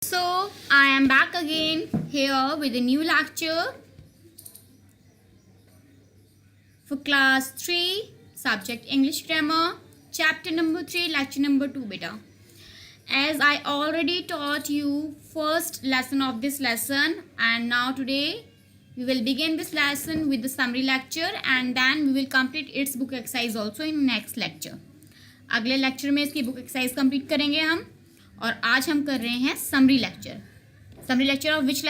So, I am back again here with a new lecture for class 3, subject English grammar, chapter number 3, lecture number 2 beta. As I already taught you first lesson of this lesson, and now today we will begin this lesson with the summary lecture and then we will complete its book exercise also in next lecture. अगले lecture में इसकी book exercise complete करेंगे हम, और आज हम कर रहे हैं summary lecture of which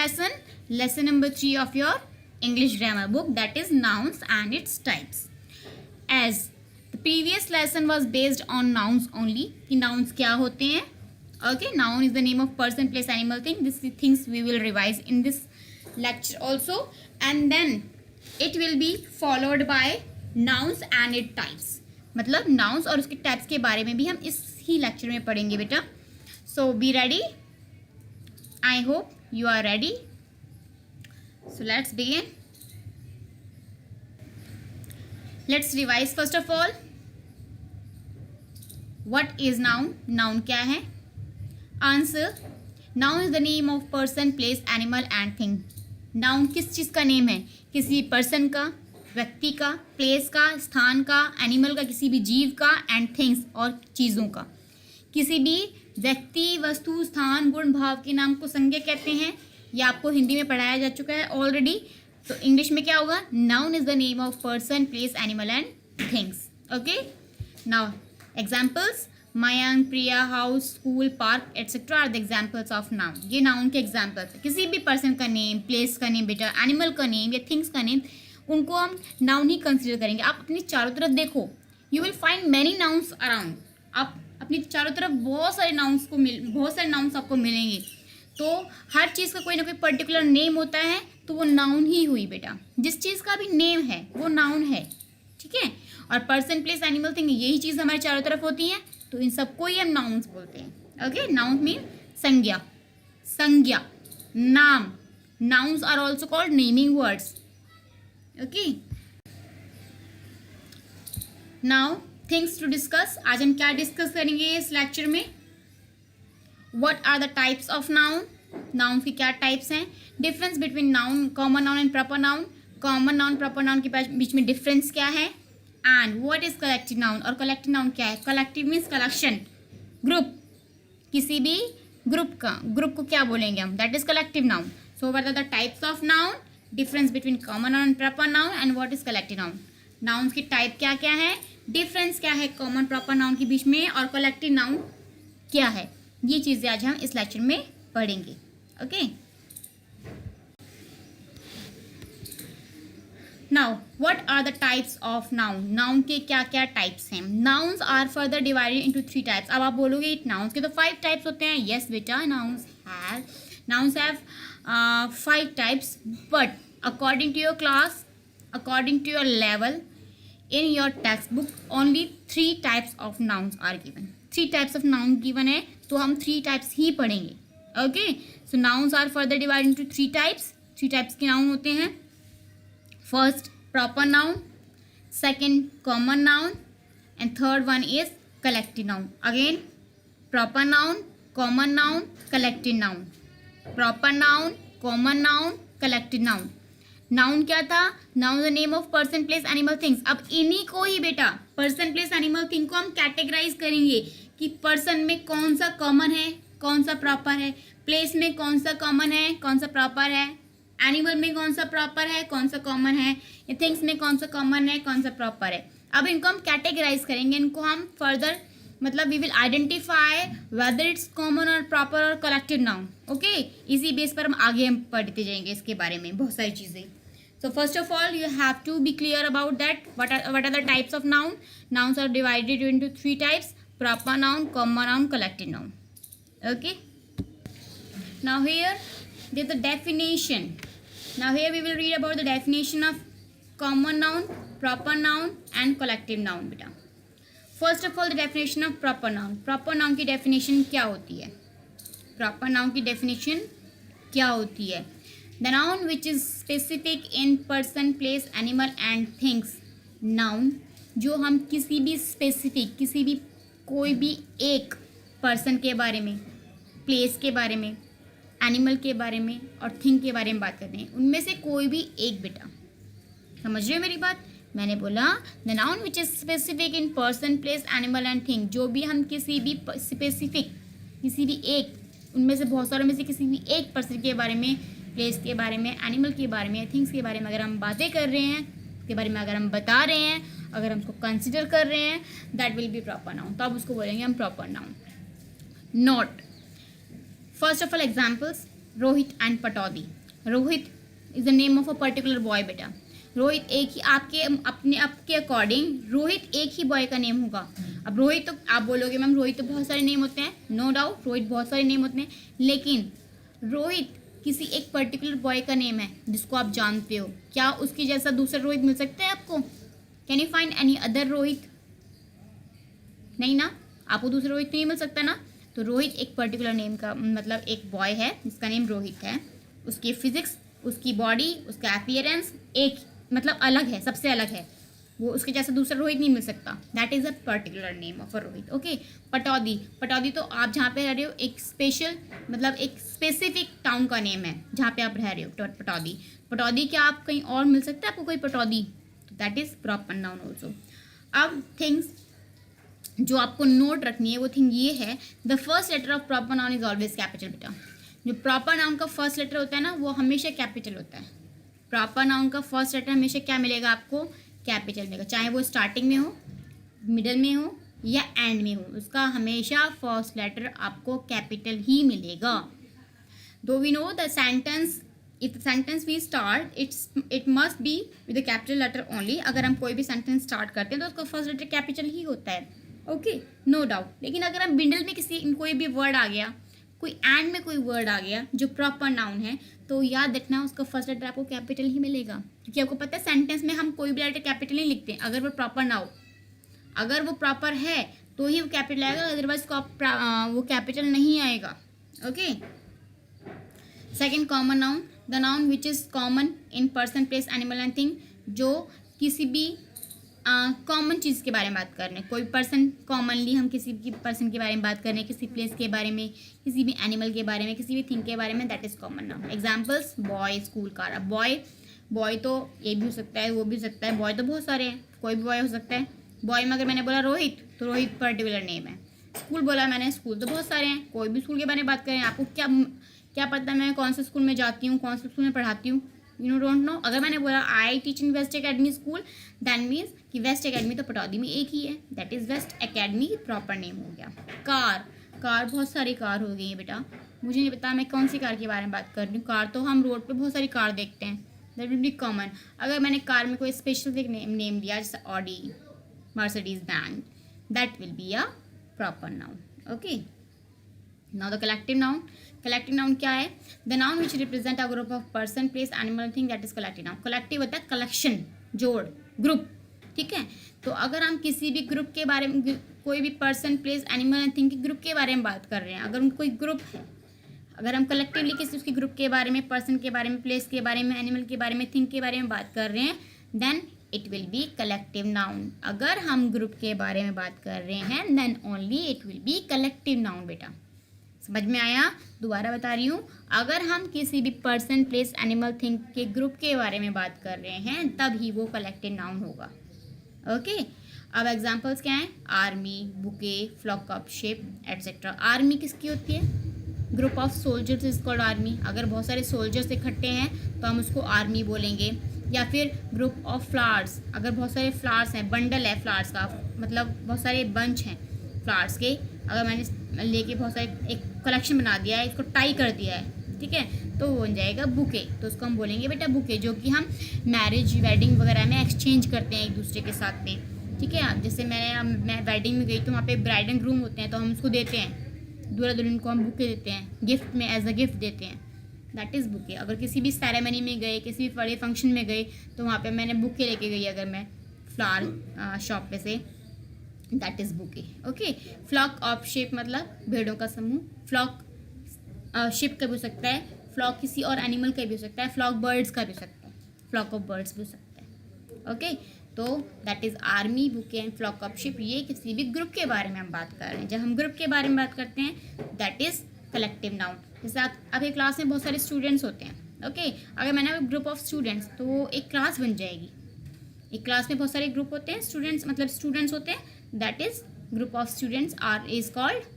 lesson number 3 of your English grammar book, that is nouns and its types. As the previous lesson was based on nouns only, कि नाउन्स क्या होते हैं. Okay, noun is the name of person, place, animal, thing. This things we will revise in this lecture also, and then it will be followed by nouns and it types. मतलब nouns और उसके types के बारे में भी हम इस ही lecture में पढ़ेंगे बेटा. So be ready. I hope you are ready. So let's begin. Let's revise first of all. What is noun? Noun क्या है? Answer: noun is the name of person, place, animal and thing. Noun किस चीज़ का name है? किसी person का, व्यक्ति का, प्लेस का, स्थान का, एनिमल का, किसी भी जीव का, एंड थिंग्स और चीज़ों का. किसी भी व्यक्ति, वस्तु, स्थान, गुण, भाव के नाम को संज्ञा कहते हैं. ये आपको हिंदी में पढ़ाया जा चुका है ऑलरेडी. तो इंग्लिश में क्या होगा? Noun is the name of person, place, animal and things. Okay, now examples: Mayank, Priya, house, school, park etcetera are the examples of noun. ये नाउन के एग्जाम्पल्स है. किसी भी पर्सन का नेम, प्लेस का नेम बेटा, एनिमल का नेम या थिंग्स का नेम, उनको हम नाउन ही कंसिडर करेंगे. आप अपनी चारों तरफ देखो, you will find many nouns around. आप अपनी चारों तरफ बहुत सारे नाउन्स आपको मिलेंगे. तो हर चीज़ का कोई ना कोई पर्टिकुलर नेम होता है, तो वो नाउन ही हुई बेटा. जिस चीज़ का भी नेम है वो नाउन है. ठीक है. और पर्सन, प्लेस, एनिमल, थिंग, यही चीज़ हमारे चारों तरफ होती है, तो इन सबको ही हम नाउन्स बोलते हैं. ओके, नाउन मीन संज्ञा, नाम. Nouns are also called naming words. Okay, now things to discuss. आज हम क्या डिस्कस करेंगे इस लेक्चर में? What are the types of noun. Noun की क्या टाइप्स हैं? Difference between noun, common noun and proper noun. Common noun, proper noun के बीच में डिफरेंस क्या है? And what is collective noun. और कलेक्टिव नाउन क्या है? Collective means collection, group. किसी भी ग्रुप को क्या बोलेंगे हम? That is collective noun. So what are the types of noun, difference between common noun and proper noun, and what is collective noun. Nouns की type क्या क्या है, डिफरेंस क्या है कॉमन प्रॉपर नाउन के बीच में, और कलेक्टिव नाउन क्या है, ये चीज़ें आज हम इस लेक्चर में पढ़ेंगे. Okay, now what are the types of noun. Noun के क्या क्या टाइप्स हैं? Nouns are further divided into 3 types. अब आप बोलोगे नाउन्स के तो 5 टाइप्स होते हैं. यस बेटा, nouns have 5 types, but according to your class, according to your level, in your textbook only 3 types of nouns are given. 3 types of noun given है, तो हम 3 types ही पढ़ेंगे. Okay, so nouns are further divided into 3 types. 3 types के noun होते हैं. First proper noun, second common noun, and third one is collective noun. Again, proper noun, common noun, collective noun. Proper noun, common noun, collective noun. Noun क्या था? Noun the name of person, place, animal, things. अब इन्हीं को ही बेटा, person, place, animal, thing को हम categorise करेंगे कि पर्सन में कौन सा कॉमन है, कौन सा प्रॉपर है, प्लेस में कौन सा कॉमन है, कौन सा प्रॉपर है, एनिमल में कौन सा प्रॉपर है, कौन सा कॉमन है, या थिंग्स में कौन सा कॉमन है, कौन सा प्रॉपर है. अब इनको हम कैटेगराइज करेंगे, इनको हम फर्दर मतलब we will identify whether it's common और प्रॉपर और कलेक्टिव नाउन. ओके, इसी बेस पर हम आगे पढ़ते जाएंगे इसके बारे में बहुत सारी चीज़ें. So first of all, you have to be clear about that. What are the types of noun? Nouns are divided into 3 types: proper noun, common noun, collective noun. Okay. Now here there's the definition. Now here we will read about the definition of common noun, proper noun, and collective noun. बेटा, first of all the definition of proper noun. Proper noun की definition क्या होती है? Proper noun की definition क्या होती है? The noun which is specific in person, place, animal and things. Noun जो हम किसी भी स्पेसिफिक, किसी भी कोई भी एक पर्सन के बारे में, प्लेस के बारे में, एनिमल के बारे में और थिंग के बारे में बात करते हैं, उनमें से कोई भी एक बेटा। समझ रहे हो मेरी बात? मैंने बोला the noun which is specific in person, place, animal and thing. जो भी हम किसी भी स्पेसिफिक, किसी भी एक, उनमें से बहुत सारों में से किसी भी एक पर्सन के बारे में, प्लेस के बारे में, एनिमल के बारे में, थिंग्स के बारे में अगर हम बातें कर रहे हैं, उसके बारे में अगर हम बता रहे हैं, अगर हम उसको कंसिडर कर रहे हैं, that will be proper noun. तो अब उसको बोलेंगे हम proper noun. Not, first of all examples, Rohit and Pataudi. Rohit is the name of a particular boy बेटा। रोहित एक ही आपके अपने आपके अकॉर्डिंग रोहित एक ही बॉय का नेम होगा। अब रोहित तो आप बोलोगे मैम रोहित तो बहुत सारे नेम होते हैं, नो डाउट रोहित बहुत सारे नेम होते हैं, लेकिन रोहित किसी एक पर्टिकुलर बॉय का नेम है जिसको आप जानते हो। क्या उसकी जैसा दूसरा रोहित मिल सकता है आपको? Can you find any other Rohit? नहीं ना, आपको दूसरा रोहित नहीं मिल सकता ना। तो रोहित एक पर्टिकुलर नेम का मतलब एक बॉय है जिसका नेम रोहित है। उसकी फिजिक्स, उसकी बॉडी, उसका अपीयरेंस एक मतलब अलग है, सबसे अलग है, वो उसके जैसा दूसरा रोहित नहीं मिल सकता। That is a particular name of a Rohit. Okay, Pataudi, Pataudi तो आप जहाँ पे रह रहे हो एक स्पेशल मतलब एक स्पेसिफिक टाउन का नेम है जहाँ पे आप रह रहे हो। पटौदी, पटौदी क्या आप कहीं और मिल सकता है आपको कोई पटौदी? तो that is proper noun also. अब थिंग्स जो आपको नोट रखनी है वो थिंग ये है, the first letter of proper noun is always capital बेटा। जो प्रॉपर नाउन का फर्स्ट लेटर होता है ना वो हमेशा कैपिटल होता है। प्रॉपर नाउन का फर्स्ट लेटर हमेशा क्या मिलेगा आपको? कैपिटल मिलेगा, चाहे वो स्टार्टिंग में हो, मिडल में हो या एंड में हो, उसका हमेशा फर्स्ट लेटर आपको कैपिटल ही मिलेगा। Though we know the sentence, if the sentence we start it must be with the capital letter only. अगर हम कोई भी सेंटेंस स्टार्ट करते हैं तो उसका फर्स्ट लेटर कैपिटल ही होता है। Okay, no doubt. लेकिन अगर हम मिडल में किसी कोई भी वर्ड आ गया, कोई एंड में कोई वर्ड आ गया जो प्रॉपर नाउन है, तो याद रखना उसका फर्स्ट लेटर आपको कैपिटल ही मिलेगा। क्योंकि आपको पता है सेंटेंस में हम कोई भी लेटर कैपिटल नहीं लिखते हैं। अगर वो प्रॉपर ना हो, अगर वो प्रॉपर है तो ही वो कैपिटल आएगा, अदरवाइज वो कैपिटल नहीं आएगा। Okay, second common noun, the noun which is common in person, place, animal and thing. जो किसी भी कॉमन चीज़ के बारे में बात कर रहे हैं, कोई पर्सन कॉमनली हम किसी भी पर्सन के बारे में बात कर रहे हैं, किसी प्लेस के बारे में, किसी भी एनिमल के बारे में, किसी भी थिंग के बारे में, that is common noun. Examples, boy, school, car. अब बॉय तो ये भी हो सकता है, वो भी हो सकता है, बॉय तो बहुत सारे हैं, कोई भी बॉय हो सकता है। बॉय में अगर मैंने बोला रोहित तो रोहित पर्टिकुलर नेम है। स्कूल बोला मैंने, स्कूल तो बहुत सारे हैं, कोई भी स्कूल के बारे में बात करें। आपको क्या पता मैं कौन से स्कूल में जाती हूँ, कौन से स्कूल में पढ़ाती हूँ? You don't know. अगर मैंने बोला I teach in West Academy school, that means कि वेस्ट एकेडमी तो पटौदी में एक ही है, that is West Academy, proper name हो गया। कार, बहुत सारी कार हो गई है बेटा, मुझे नहीं पता मैं कौन सी कार के बारे में बात कर रही हूँ। कार तो हम रोड पे बहुत सारी कार देखते हैं, दैट विल बी कॉमन। अगर मैंने कार में कोई स्पेसिफिक नेम दिया जैसे Audi, Mercedes band, that will be a proper noun. Okay, now the collective noun. Collective noun क्या है? The noun which represent a group of person, place, animal, thing, that is collective noun. Collective होता है collection, जोड़, group, ठीक है। तो अगर हम किसी भी ग्रुप के बारे में, कोई भी person, place, animal and thing के ग्रुप के बारे में बात कर रहे हैं, अगर उनका कोई ग्रुप है, अगर हम कलेक्टिवली किसी उसके ग्रुप के बारे में, पर्सन के बारे में, प्लेस के बारे में, एनिमल के बारे में, थिंग के बारे में बात कर रहे हैं, then it will be collective noun. अगर हम ग्रुप के बारे में बात कर रहे हैं then only it will be collective noun बेटा। समझ में आया? दोबारा बता रही हूँ, अगर हम किसी भी पर्सन, प्लेस, एनिमल, थिंग के ग्रुप के बारे में बात कर रहे हैं तब ही वो कलेक्टिव नाउन होगा। ओके, अब एग्जांपल्स क्या हैं? Army, bouquet, flock of sheep etcetera. Army किसकी होती है? Group of soldiers is called army. अगर बहुत सारे सोल्जर्स इकट्ठे हैं तो हम उसको आर्मी बोलेंगे। या फिर ग्रुप ऑफ फ्लावर्स, अगर बहुत सारे फ्लावर्स हैं, बंडल है फ्लावर्स का, मतलब बहुत सारे बंच हैं फ्लावर्स के, अगर मैंने लेके बहुत सारे एक कलेक्शन बना दिया है, इसको टाई कर दिया है, ठीक है, तो वो बन जाएगा बुके। तो उसको हम बोलेंगे बेटा बुके, जो कि हम मैरिज, वेडिंग वगैरह में एक्सचेंज करते हैं एक दूसरे के साथ में, ठीक है। जैसे मैं वेडिंग में गई तो वहाँ पे ब्राइड एंड ग्रूम होते हैं तो हम उसको देते हैं, दूल्हा दुल्हन को हम बुके देते हैं, गिफ्ट में, एज अ गिफ्ट देते हैं, दैट इज़ बुके। अगर किसी भी सेरेमनी में गए, किसी भी बड़े फंक्शन में गए तो वहाँ पे मैंने बुके लेके गई अगर मैं फ्लावर शॉप पे से, that is bouquet. Okay, flock of sheep मतलब भेड़ों का समूह। फ्लॉक शिप का भी हो सकता है, फ्लॉक किसी और एनिमल का भी हो सकता है, फ्लॉक बर्ड्स का भी हो सकता है, फ्लॉक ऑफ बर्ड्स भी हो सकता है। ओके, तो that is army, bouquet and flock of sheep. ये किसी भी ग्रुप के बारे में हम बात कर रहे हैं। जब हम ग्रुप के बारे में बात करते हैं दैट इज़ कलेक्टिव नाउन। जैसे आप आपके क्लास में बहुत सारे स्टूडेंट्स होते हैं, ओके, अगर मैंने ग्रुप ऑफ स्टूडेंट्स तो एक क्लास बन जाएगी। एक क्लास में बहुत सारे ग्रुप होते हैं, स्टूडेंट्स मतलब स्टूडेंट्स होते हैं, that is group of students are is called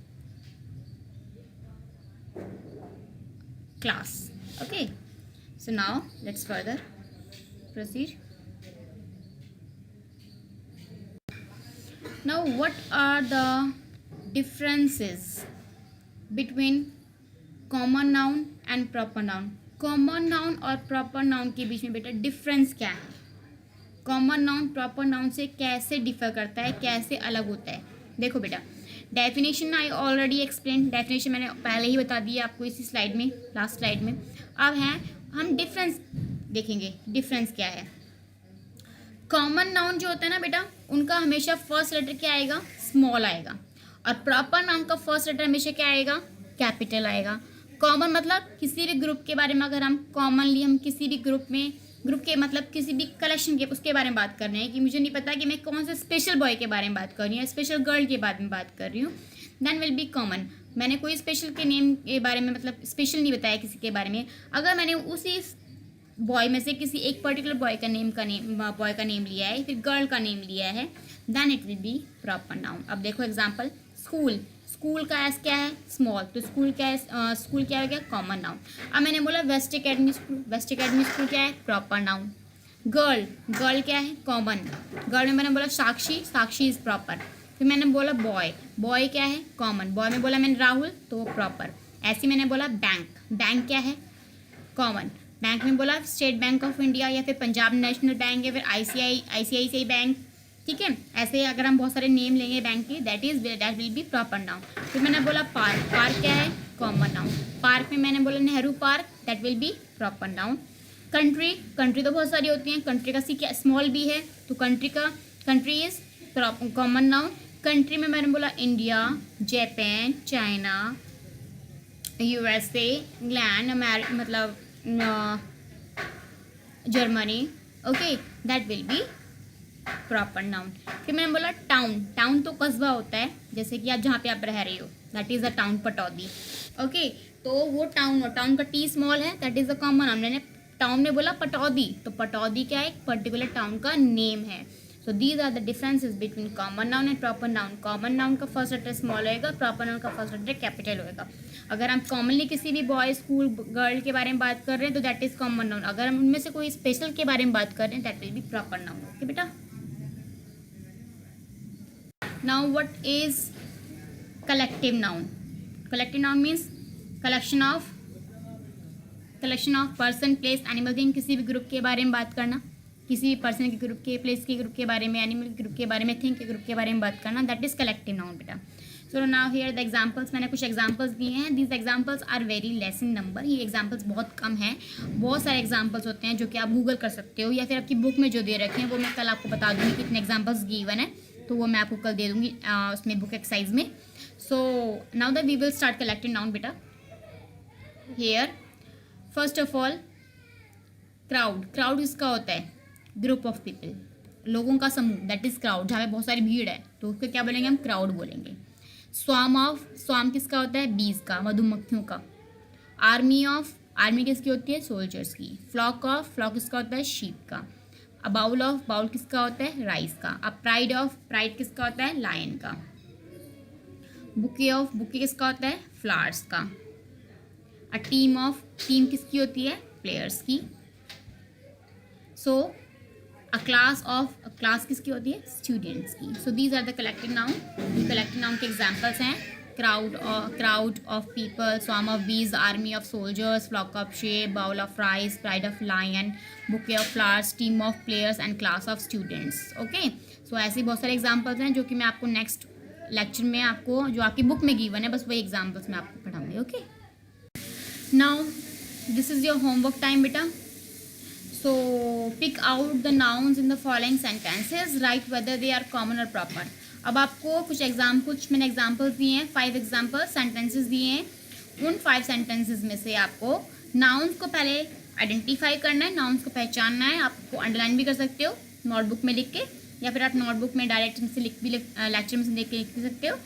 class. Okay, so now let's further proceed. Now what are the differences between common noun and proper noun? common noun और proper noun के बीच में बेटा difference क्या है? Common noun proper noun से कैसे differ करता है, कैसे अलग होता है? देखो बेटा, definition I already explain, definition मैंने पहले ही बता दिया आपको इसी स्लाइड में, लास्ट स्लाइड में। अब हैं हम डिफरेंस देखेंगे, डिफरेंस क्या है। कॉमन नाउन जो होता है ना बेटा, उनका हमेशा फर्स्ट लेटर क्या आएगा? स्मॉल आएगा। और प्रॉपर नाउन का फर्स्ट लेटर हमेशा क्या आएगा? कैपिटल आएगा। कॉमन मतलब किसी भी ग्रुप के बारे में, अगर हम कॉमनली हम किसी भी ग्रुप में, ग्रुप के मतलब किसी भी कलेक्शन के उसके बारे में बात कर रहे हैं कि मुझे नहीं पता कि मैं कौन से स्पेशल बॉय के बारे में बात कर रही हूँ, स्पेशल गर्ल के बारे में बात कर रही हूँ, देन विल बी कॉमन। मैंने कोई स्पेशल के नेम के बारे में मतलब स्पेशल नहीं बताया किसी के बारे में, अगर मैंने उसी बॉय में से किसी एक पर्टिकुलर बॉय का नेम लिया है, फिर गर्ल का नेम लिया है, then it will be proper noun. अब देखो एग्जाम्पल, स्कूल, स्कूल का एस क्या है? स्मॉल, तो स्कूल क्या है? स्कूल क्या हो गया? Common noun. अब मैंने बोला West Academy school, West Academy school क्या है? Proper noun. गर्ल, गर्ल क्या है? कॉमन। गर्ल में मैंने बोला साक्षी, साक्षी इज प्रॉपर। फिर मैंने बोला बॉय, बॉय क्या है? कॉमन। बॉय में बोला मैंने राहुल, तो वो प्रॉपर। ऐसे मैंने बोला बैंक, बैंक क्या है? कॉमन। बैंक में बोला स्टेट बैंक ऑफ इंडिया या फिर पंजाब नेशनल बैंक या फिर ICICI बैंक, ठीक है। ऐसे अगर हम बहुत सारे नेम लेंगे बैंक के, that will be proper noun. फिर मैंने बोला पार्क, पार्क क्या है? Common noun. पार्क में मैंने बोला Nehru park, that will be proper noun. Country, country तो बहुत सारी होती हैं, कंट्री का सी क्या? स्मॉल भी है, तो country is common noun. Country में मैंने बोला India, Japan, China, USA, England, मतलब Germany, okay, that will be proper noun. फिर मैंने बोला टाउन, टाउन तो कस्बा होता है, जैसे कि आप जहाँ पे आप रह रही हो, that is a town, Pataudi, okay, तो वो टाउन, और टाउन का टी स्मॉल है, that is a common noun. मैंने टाउन में बोला पटौदी, तो पटौदी क्या है? एक पर्टिकुलर टाउन का नेम है। So these are the differences between common noun and proper noun. Common noun का फर्स्ट लेटर स्मॉल होएगा, प्रॉपर नाउन का फर्स्ट लेटर कैपिटल होएगा। अगर हम कॉमनली किसी भी बॉय, स्कूल, गर्ल के बारे में बात कर रहे हैं तो दैट इज कॉमन नाउन। अगर हम उनमें से कोई स्पेशल के बारे में बात कर रहे हैं, that will be proper noun. Okay बेटा, now what is collective noun? collective noun means collection of person, place, animal, thing। किसी भी ग्रुप के बारे में बात करना, किसी भी पर्सन के ग्रुप के, प्लेस के ग्रुप के बारे में, एनिमल के ग्रुप के बारे में, थिंग के ग्रुप के बारे में बात करना, दैट इज कलेक्टिव नाउन बेटा। So now here the examples, मैंने कुछ एग्जाम्पल्स दिए हैं। These examples are very less in number, ये एग्जाम्पल्स बहुत कम हैं। बहुत सारे एग्जाम्पल्स होते हैं जो कि आप गूगल कर सकते हो, या फिर आपकी बुक में जो दे रखे हैं वो मैं कल आपको बता दूँगी कितने एग्जाम्पल्स गिवन है, तो वो मैं आपको कल दे दूँगी उसमें बुक एक्सरसाइज में। So now that we will start collective noun बेटा। Here first of all crowd, crowd किसका होता है? ग्रुप ऑफ पीपल, लोगों का समूह, दैट इज क्राउड। जहाँ पे बहुत सारी भीड़ है तो उसको क्या बोलेंगे? हम क्राउड बोलेंगे। स्वाम किसका होता है? बीज का, मधुमक्खियों का। आर्मी ऑफ, आर्मी किसकी होती है? सोल्जर्स की। फ्लॉक किसका होता है? शीप का। अ बाउल ऑफ, बाउल किसका होता है? राइस का। अ प्राइड ऑफ, प्राइड किसका होता है? लायन का। बुके ऑफ, बुके किसका होता है? फ्लावर्स का। अ टीम ऑफ, टीम किसकी होती है? प्लेयर्स की। So a class of, class किसकी होती है? स्टूडेंट्स की। So these are the collective noun. Collective noun के एग्जाम्पल्स हैं crowd of people, swarm of bees, army of soldiers, flock of sheep, bowl of rice, pride of lion, bouquet of flowers, team of players and class of students. Okay, so ऐसे बहुत सारे examples हैं जो कि मैं आपको next lecture में, आपको जो आपकी बुक में गिवन है, बस वही एग्जाम्पल्स मैं आपको पढ़ाऊंगी। Okay, now this is your homework time बेटा। So pick out the nouns in the following sentences, write whether they are common or proper। अब आपको कुछ मैंने एग्जाम्पल्स दिए हैं, 5 एग्जाम्पल सेंटेंसेस दिए हैं। उन 5 सेंटेंसेस में से आपको नाउन्स को पहले आइडेंटिफाई करना है, नाउन्स को पहचानना है। आपको अंडरलाइन भी कर सकते हो नोटबुक में लिख के, या फिर आप नोटबुक में डायरेक्ट लेक्चर में से देख के लिख भी सकते हो।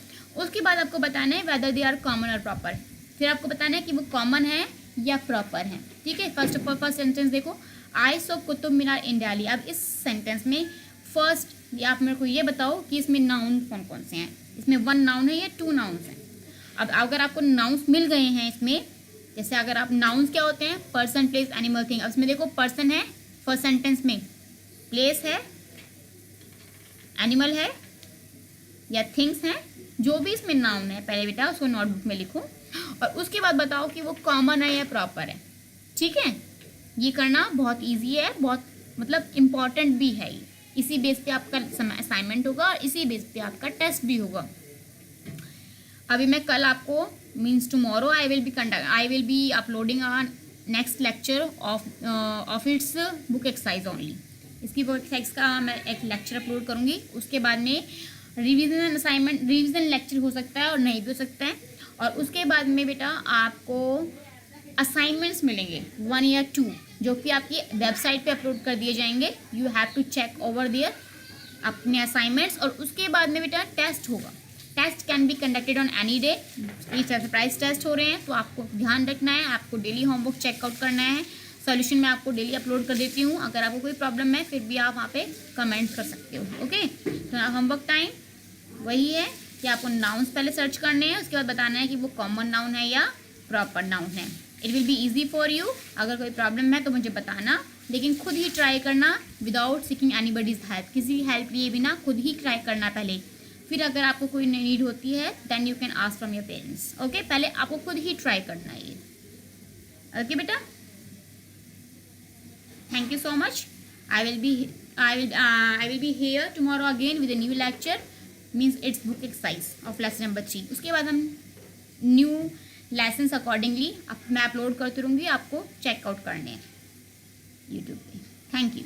उसके बाद आपको बताना है वेदर दे आर कॉमन और प्रॉपर, फिर आपको बताना है कि वो कॉमन है या प्रॉपर है, ठीक है। फर्स्ट सेंटेंस देखो, आई सॉ कुतुब मीनार इन दिल्ली। अब इस सेंटेंस में फर्स्ट आप मेरे को ये बताओ कि इसमें नाउन कौन कौन से हैं। इसमें 1 नाउन है या 2 नाउन्स हैं। अब अगर आपको नाउन्स मिल गए हैं इसमें, जैसे अगर आप नाउन्स क्या होते हैं, पर्सन, प्लेस, एनिमल, थिंग। अब इसमें देखो पर्सन है फर्स्ट सेंटेंस में, प्लेस है, एनिमल है या थिंग्स हैं, जो भी इसमें नाउन है पहले बेटा उसको नोटबुक में लिखो और उसके बाद बताओ कि वो कॉमन है या प्रॉपर है, ठीक है। ये करना बहुत इजी है, बहुत मतलब इम्पॉर्टेंट भी है। इसी बेस पे आपका असाइनमेंट होगा और इसी बेस पे आपका टेस्ट भी होगा। अभी मैं कल आपको means tomorrow I will be uploading next lecture of its book exercise only. इसकी बुक एक्सरसाइज का मैं एक लेक्चर अपलोड करूँगी। उसके बाद में रिवीजन असाइनमेंट, रिवीजन लेक्चर हो सकता है और नहीं भी हो सकता है। और उसके बाद में बेटा आपको असाइनमेंट्स मिलेंगे 1 या 2, जो कि आपकी वेबसाइट पे अपलोड कर दिए जाएंगे। You have to check over there अपने असाइनमेंट्स। और उसके बाद में बेटा टेस्ट होगा। Test can be conducted on any day. ये सरप्राइज टेस्ट हो रहे हैं, तो आपको ध्यान रखना है, आपको डेली होमवर्क चेकआउट करना है। सॉल्यूशन मैं आपको डेली अपलोड कर देती हूँ। अगर आपको कोई प्रॉब्लम है फिर भी आप वहाँ पे कमेंट कर सकते हो, ओके। तो होमवर्क टाइम वही है कि आपको नाउन्स पहले सर्च करने हैं, उसके बाद बताना है कि वो कॉमन नाउन है या प्रॉपर नाउन है। It will be easy for you. अगर कोई प्रॉब्लम है तो मुझे बताना, लेकिन खुद ही ट्राई करना विदाउट सीकिंग एनीबडीज हेल्प। किसी हेल्प लिए बिना खुद ही ट्राई करना पहले। फिर अगर आपको कोई नीड होती है then you can ask from your parents, okay. पहले आपको खुद ही ट्राई करना है ये, ओके बेटा। Thank you so much. I will be here tomorrow again with a new lecture, means it's book exercise of lesson number 3। उसके बाद हम न्यू लेसन्स अकॉर्डिंगली मैं अपलोड करती रहूँगी, आपको चेकआउट करने हैं यूट्यूब पे। Thank you.